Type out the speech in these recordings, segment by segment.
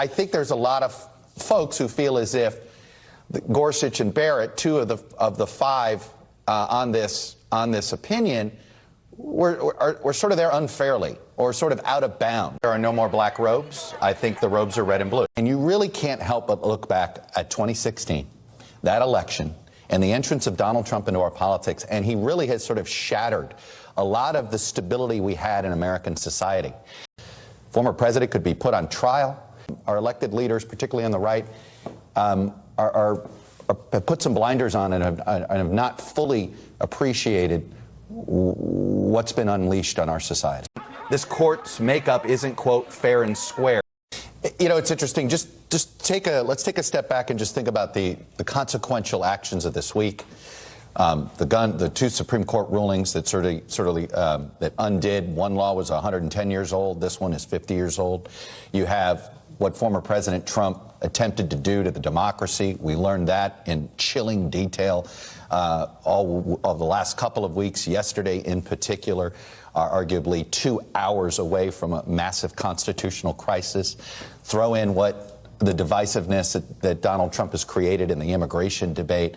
I think there's a lot of folks who feel as if Gorsuch and Barrett, two of the five on this opinion, were sort of there unfairly or sort of out of bounds. There are no more black robes. I think the robes are red and blue. And you really can't help but look back at 2016, that election, and the entrance of Donald Trump into our politics, and he really has sort of shattered a lot of the stability we had in American society. Former president could be put on trial. Our elected leaders, particularly on the right, have put some blinders on and have not fully appreciated what's been unleashed on our society. This court's makeup isn't, quote, fair and square. You know, it's interesting. Let's take a step back and just think about the consequential actions of this week. The two Supreme Court rulings that that undid. One law was 110 years old. This one is 50 years old. You have what former President Trump attempted to do to the democracy. We learned that in chilling detail all of the last couple of weeks, yesterday in particular, arguably 2 hours away from a massive constitutional crisis. Throw in what the divisiveness that Donald Trump has created in the immigration debate.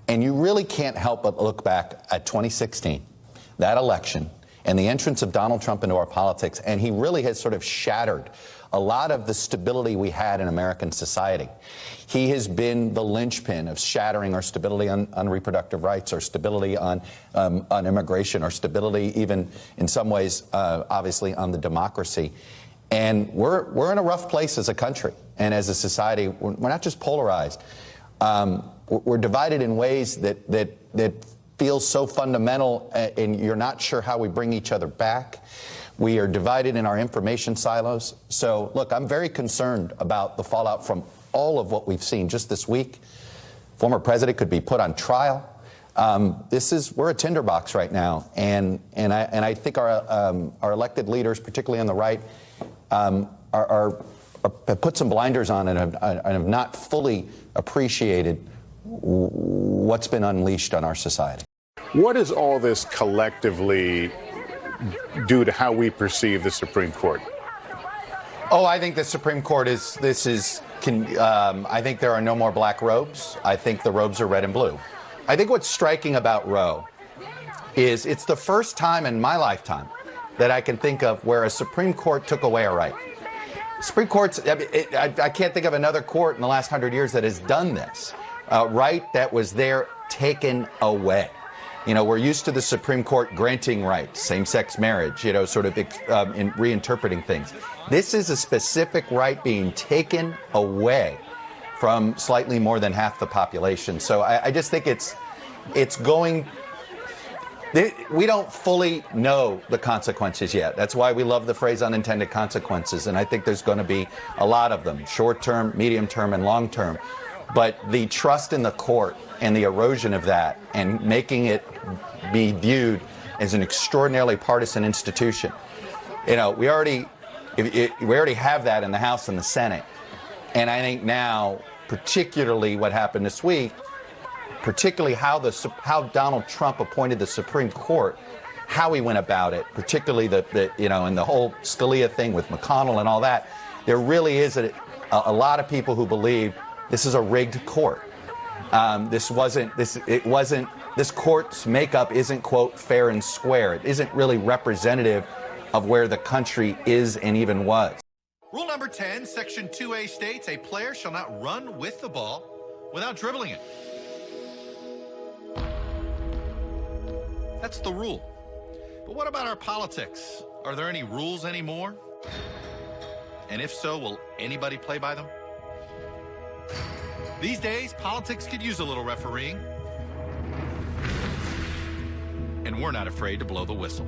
And you really can't help but look back at 2016, that election, and the entrance of Donald Trump into our politics, and he really has sort of shattered a lot of the stability we had in American society. He has been the linchpin of shattering our stability on reproductive rights, our stability on immigration, our stability even in some ways, obviously, on the democracy. And we're in a rough place as a country and as a society. We're not just polarized. We're divided in ways that feel so fundamental, and you're not sure how we bring each other back. We are divided in our information silos. So, look, I'm very concerned about the fallout from all of what we've seen just this week. Former president could be put on trial. We're a tinderbox right now, and I think our elected leaders, particularly on the right, have put some blinders on and have not fully appreciated what's been unleashed on our society. What does all this collectively do to how we perceive the Supreme Court? Oh, I think the Supreme Court I think there are no more black robes. I think the robes are red and blue. I think what's striking about Roe is it's the first time in my lifetime that I can think of where a Supreme Court took away a right. Supreme Court's, I can't think of another court in the last 100 years that has done this. Right that was there taken away. You know, we're used to the Supreme Court granting rights, same-sex marriage, in reinterpreting things. This is a specific right being taken away from slightly more than half the population. So I just think it's going. We don't fully know the consequences yet. That's why we love the phrase unintended consequences. And I think there's going to be a lot of them, short-term, medium-term, and long-term. But the trust in the court and the erosion of that and making it be viewed as an extraordinarily partisan institution. You know, we already have that in the House and the Senate. And I think now, particularly what happened this week, particularly how Donald Trump appointed the Supreme Court, how he went about it, particularly and the whole Scalia thing with McConnell and all that, there really is a lot of people who believe this is a rigged court. This court's makeup isn't, quote, fair and square. It isn't really representative of where the country is and even was. Rule number 10, Section 2A states a player shall not run with the ball without dribbling it. That's the rule. But what about our politics? Are there any rules anymore? And if so, will anybody play by them? These days, politics could use a little refereeing. And we're not afraid to blow the whistle.